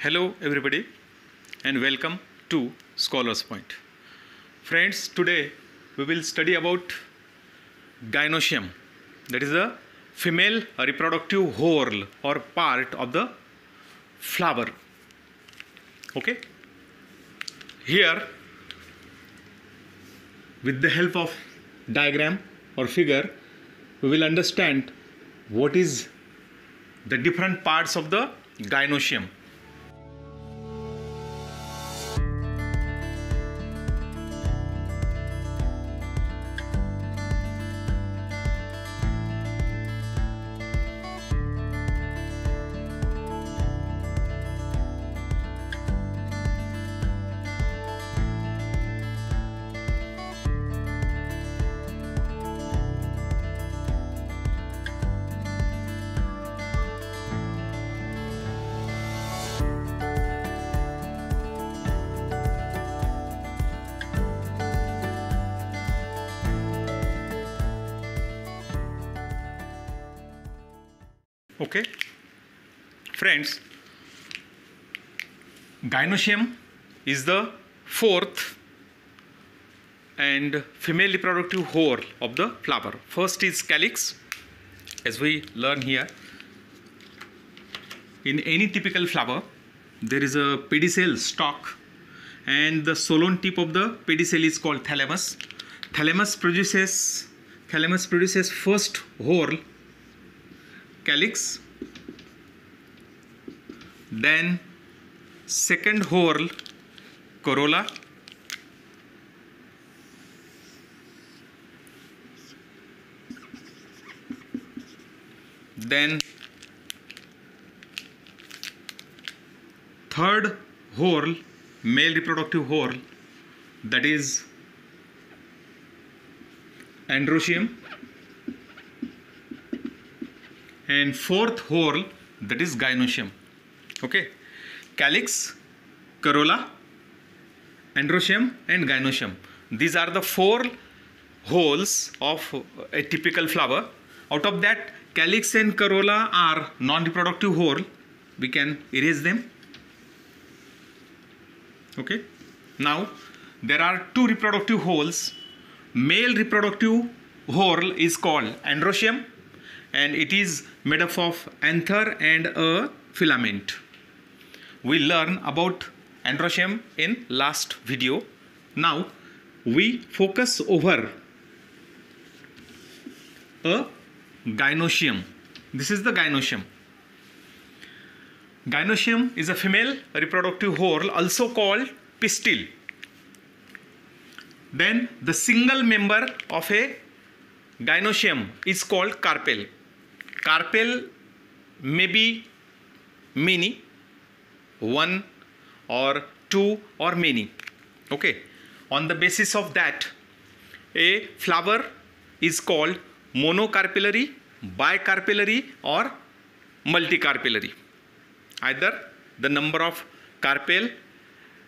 Hello everybody and welcome to Scholars Point. Friends, today we will study about gynoecium, that is the female reproductive whorl or part of the flower. Okay, here with the help of diagram or figure we will understand what is the different parts of the gynoecium. Okay, friends, gynoecium is the fourth and female reproductive whorl of the flower. First is calyx, as we learn here. In any typical flower, there is a pedicel stalk, and the solan tip of the pedicel is called thalamus. Thalamus produces first whorl, calyx, then second whorl, corolla, then third whorl, male reproductive whorl, that is androecium, and fourth whorl, that is gynoecium. Okay, calyx, corolla, androecium and gynoecium. These are the four whorls of a typical flower. Out of that, calyx and corolla are non-reproductive whorl. We can erase them. Okay, now there are two reproductive whorls. Male reproductive whorl is called androecium, and it is made up of anther and a filament. We learn about androecium in last video. Now we focus over a gynoecium. This is the gynoecium. Gynoecium is a female reproductive whorl, also called pistil. Then the single member of a gynoecium is called carpel. Carpel may be many, one or two or many. Okay, on the basis of that, a flower is called monocarpellary, bicarpellary or multicarpellary. Either the number of carpel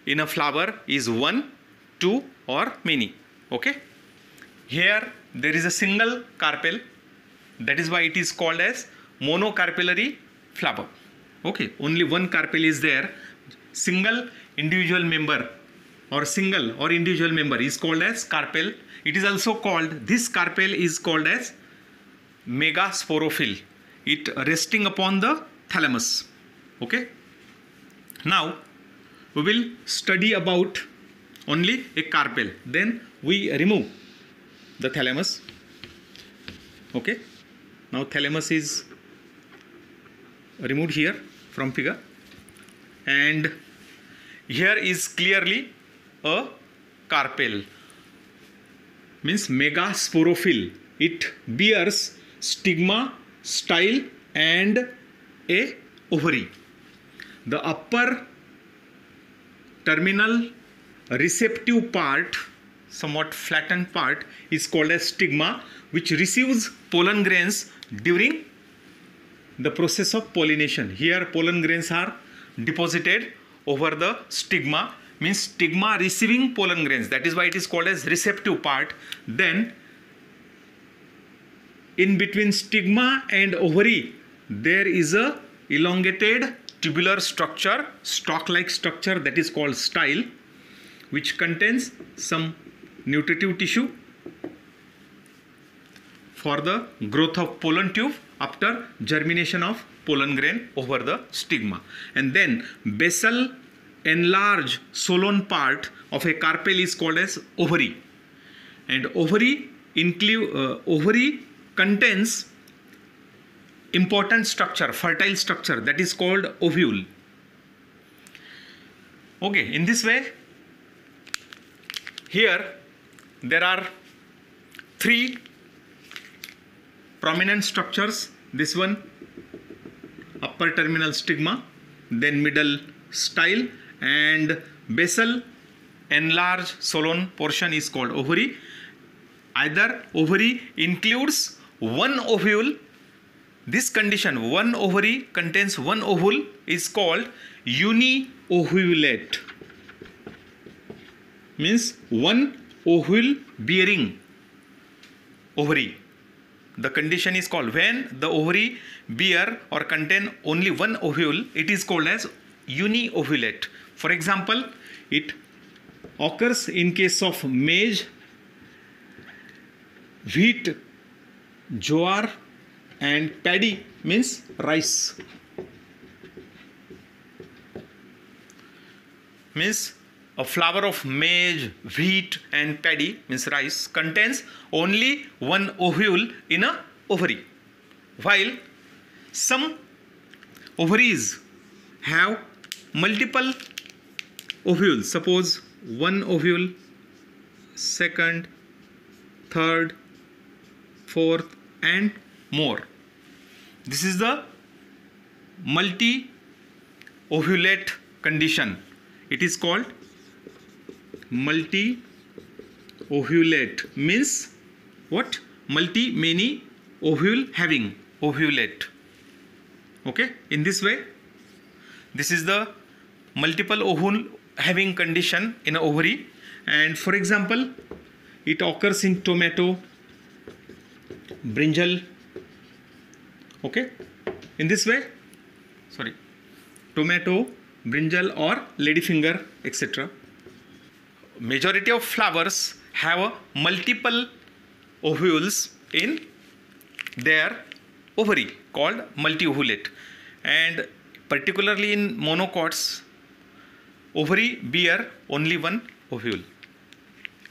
in a flower is one, two or many. Okay, here there is a single carpel, that is why it is called as monocarpellary flower. Okay, only one carpel is there. Single individual member or single or individual member is called as carpel. It is also called, this carpel is called as megasporophyll. It resting upon the thalamus. Okay, now we will study about only a carpel. Then we remove the thalamus. Okay, now thalamus is removed here from figure, and here is clearly a carpel, means megasporophyll. It bears stigma, style and a ovary. The upper terminal receptive part, somewhat flattened part, is called as stigma, which receives pollen grains during the process of pollination. Here pollen grains are deposited over the stigma, means stigma receiving pollen grains. That is why it is called as receptive part. Then in between stigma and ovary there is a elongated tubular structure, stalk-like structure, that is called style, which contains some nutritive tissue for the growth of pollen tube after germination of pollen grain over the stigma. And then basal enlarged solan part of a carpel is called as ovary. And ovary contains important structure, fertile structure, that is called ovule. Okay, in this way, here there are three prominent structures. This one, upper terminal stigma, then middle style, and basal enlarged solan portion is called ovary. Either ovary includes one ovule. This condition, one ovary contains one ovule, is called uniovulate. Means one ovule bearing ovary. The condition is called, when the ovary bear or contain only one ovule, it is called as uniovulate. For example, it occurs in case of maize, wheat, jowar, and paddy, means rice. Means a flower of maize, wheat, and paddy, means rice, contains only one ovule in a ovary, while some ovaries have multiple ovules. Suppose one ovule, second, third, fourth, and more. This is the multi-ovulate condition. It is called multi-ovulate. Means what? Many ovule having, ovulate. Okay, in this way, this is the multiple ovule having condition in an ovary. And for example, it occurs in tomato, brinjal. Okay, in this way, tomato, brinjal, or ladyfinger, etc. Majority of flowers have multiple ovules in their ovary, called multi-ovulate. And particularly in monocots, ovary bear only one ovule.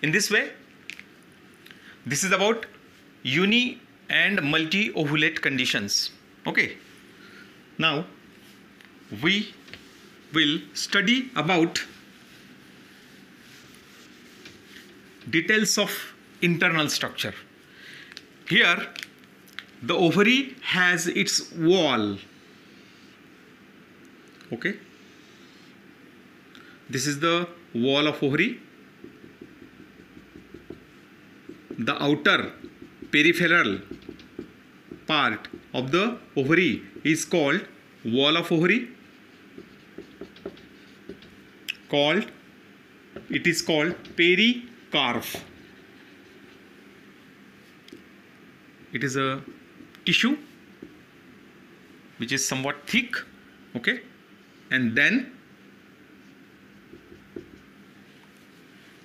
In this way, this is about uni and multi-ovulate conditions. Okay, now we will study about details of internal structure. Here the ovary has its wall. Okay, this is the wall of ovary. The outer peripheral part of the ovary is called wall of ovary. It is called pericarp. It is a tissue which is somewhat thick. Okay, and then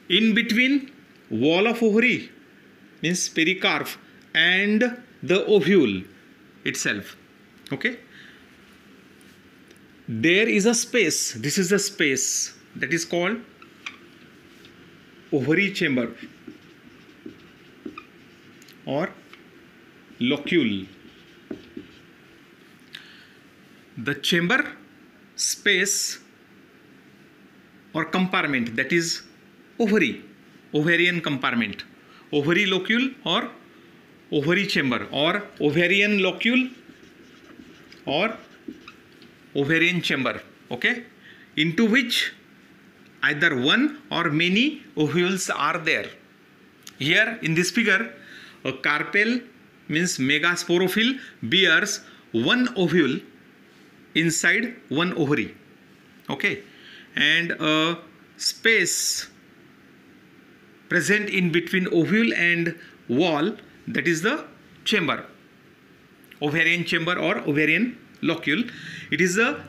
in between wall of ovary, means pericarp, and the ovule itself, okay, there is a space. This is the space that is called ovary chamber or locule. The chamber space or compartment, that is ovary, ovarian compartment, ovary locule or ovary chamber, or ovarian locule or ovarian chamber, okay, into which either one or many ovules are there. Here in this figure, a carpel, means megasporophyll, bears one ovule inside one ovary, okay, and a space present in between ovule and wall, that is the chamber, ovarian chamber or ovarian locule. It is a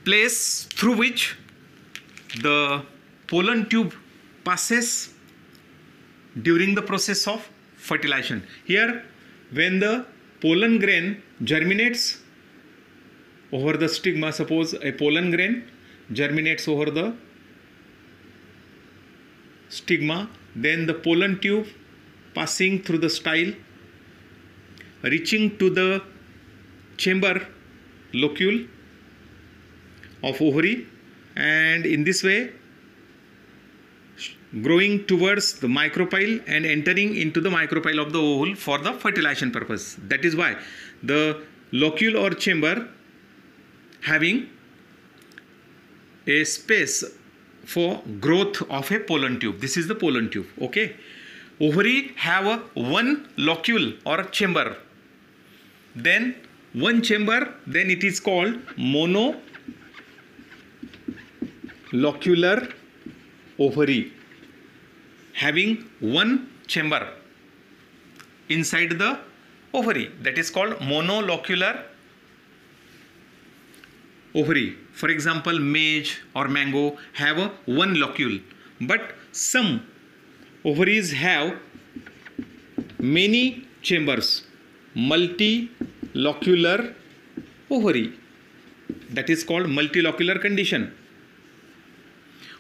place through which the pollen tube passes during the process of fertilization. Here, when the pollen grain germinates over the stigma, suppose a pollen grain germinates over the stigma, then the pollen tube passing through the style, reaching to the chamber locule of ovary, and in this way growing towards the micropyle and entering into the micropyle of the ovule for the fertilization purpose. That is why the locule or chamber having a space for growth of a pollen tube. This is the pollen tube. Okay. Ovary have a one locule or chamber. Then one chamber, then it is called monolocular ovary, having one chamber inside the ovary. That is called monolocular ovary. For example, maize or mango have a one locule, but some ovaries have many chambers, multilocular ovary. That is called multilocular condition.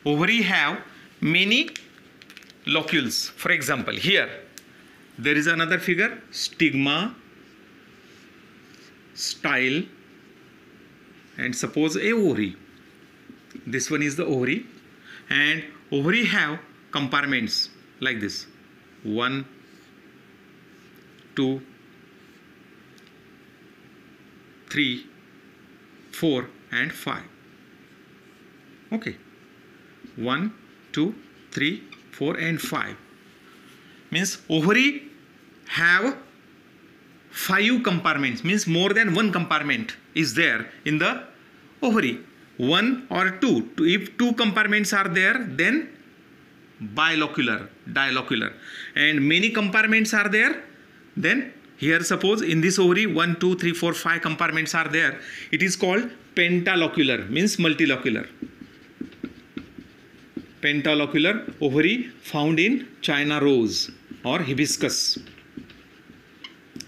Ovary have many locules. For example, here there is another figure, stigma, style, and suppose a ovary. This one is the ovary, and ovary have compartments like this: 1, 2, 3, 4 and 5. Okay, 1, 2, 3, 4 and 5 means ovary have 5 compartments, means more than one compartment is there in the ovary. 1 or 2. If 2 compartments are there, then bilocular, dilocular, and many compartments are there, then here suppose in this ovary 1, 2, 3, 4, 5 compartments are there, it is called pentalocular, means multilocular. Pentalocular ovary found in China rose or hibiscus.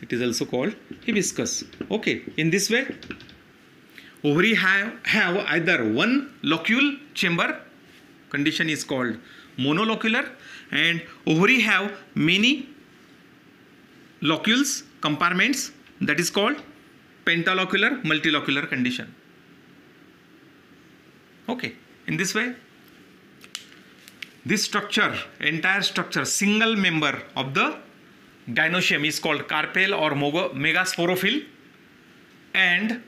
It is also called hibiscus. Okay, in this way ovary have either one locule chamber, condition is called monolocular, and ovary have many locules, compartments, that is called pentalocular, multilocular condition. Okay, in this way this structure, entire structure, single member of the gynoecium is called carpel or megasporophyll, and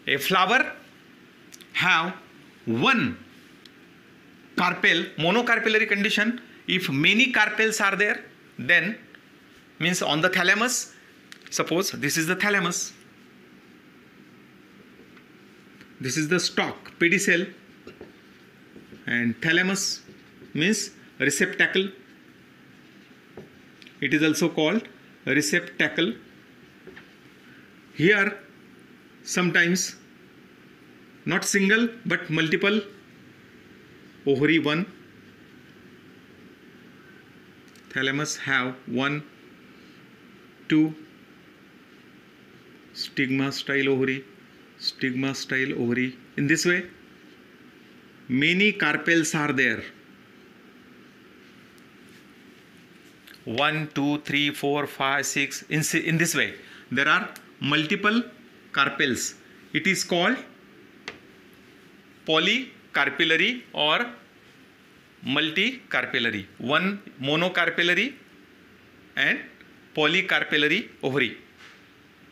a flower have one carpel, monocarpellary condition. If many carpels are there, then means on the thalamus, suppose this is the thalamus, this is the stalk, pedicel, and thalamus means receptacle. It is also called receptacle. Here sometimes not single but multiple ovary 1, thalamus have 1, 2, stigma style ovary, stigma style ovary. In this way many carpels are there. 1, 2, 3, 4, 5, 6. In this way there are multiple carpels. It is called polycarpellary or multicarpellary. One monocarpellary and polycarpellary ovary.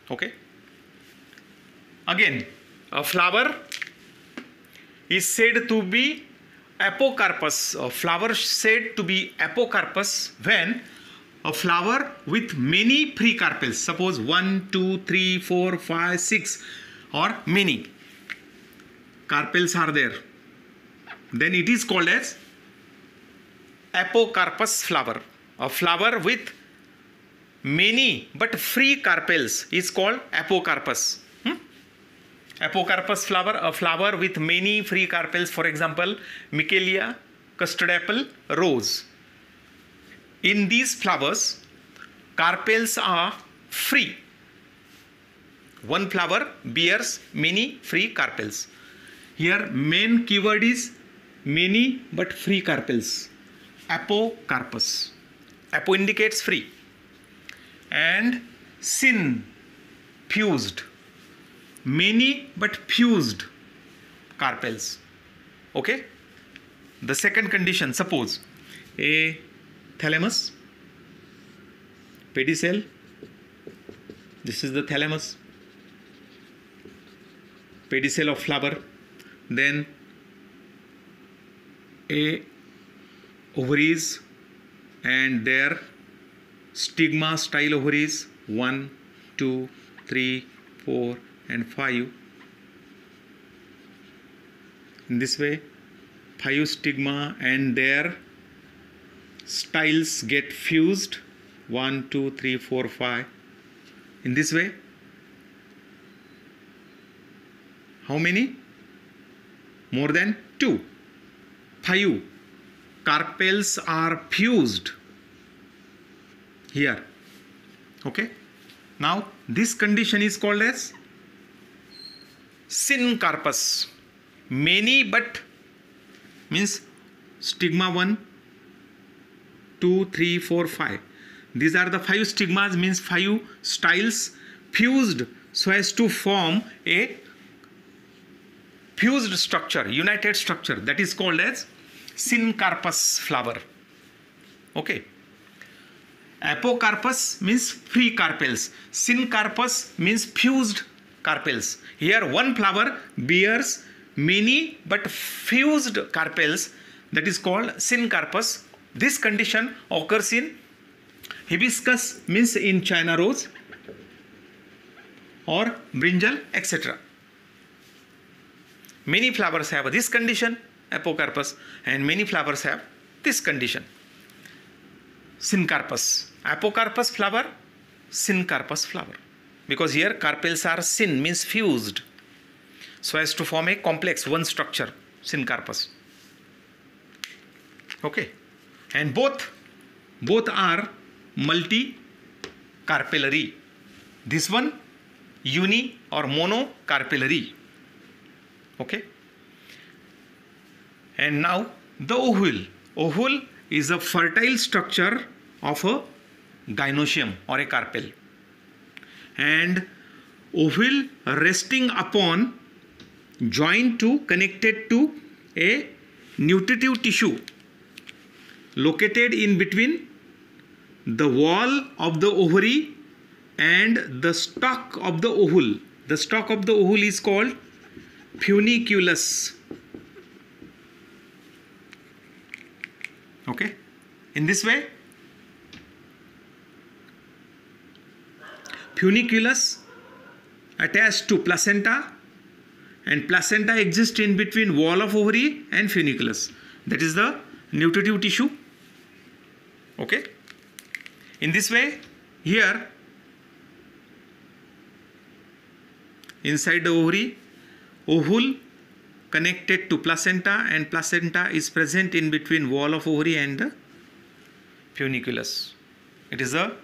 Okay. Again, a flower is said to be apocarpus. A flower said to be apocarpus when a flower with many precarpels, suppose 1, 2, 3, 4, 5, 6 or many carpels are there, then it is called as apocarpus flower. A flower with many but free carpels is called apocarpus. Apocarpus flower, a flower with many free carpels, for example, Michelia, custard apple, rose. In these flowers, carpels are free. One flower bears many free carpels. Here main keyword is many but free carpels. Apocarpus. Apo indicates free. And syn, fused. Many but fused carpels. Okay. The second condition, suppose a thalamus, pedicel, this is the thalamus, pedicel of flower, then a ovaries and their stigma style ovaries 1, 2, 3, 4 and 5. In this way 5 stigma and their styles get fused 1, 2, 3, 4, 5. In this way, how many? More than 2. 5 carpels are fused here. Okay. Now this condition is called as syncarpus. Many but means stigma 1, 2, 3, 4, 5. These are the 5 stigmas, means 5 styles fused so as to form a fused structure, united structure, that is called as syncarpus flower. Okay. Apocarpus means free carpels. Syncarpus means fused carpels. Here one flower bears many but fused carpels, that is called syncarpus. This condition occurs in hibiscus, means in China rose or brinjal, etc. Many flowers have this condition, apocarpus, and many flowers have this condition, syncarpus. Apocarpus flower, syncarpus flower, because here carpels are syn, means fused, so as to form a complex one structure, syncarpus. Okay, and both are multi-carpellary. This one uni or mono-carpellary. Okay, and now the ovule. Ovule is a fertile structure of a gynoecium or a carpel, and ovule resting upon, joined to, connected to a nutritive tissue located in between the wall of the ovary and the stalk of the ovule. The stalk of the ovule is called funiculus. Okay, in this way funiculus attached to placenta, and placenta exists in between wall of ovary and funiculus, that is the nutritive tissue. Okay, in this way here inside the ovary, ovule connected to placenta, and placenta is present in between wall of ovary and the funiculus. It is a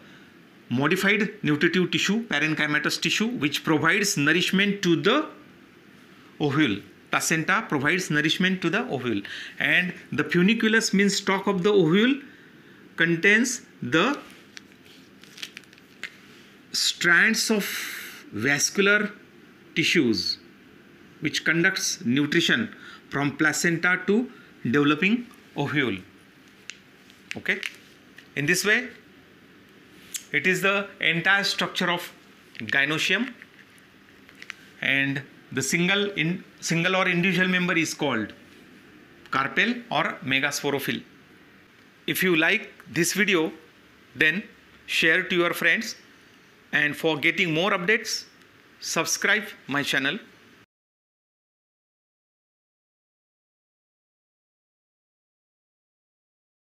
modified nutritive tissue, parenchymatous tissue, which provides nourishment to the ovule. Placenta provides nourishment to the ovule, and the funiculus, means stalk of the ovule, contains the strands of vascular tissues which conducts nutrition from placenta to developing ovule. Okay, in this way it is the entire structure of gynoecium, and the single or individual member is called carpel or megasporophyle. If you like this video, then share to your friends, and for getting more updates, subscribe my channel.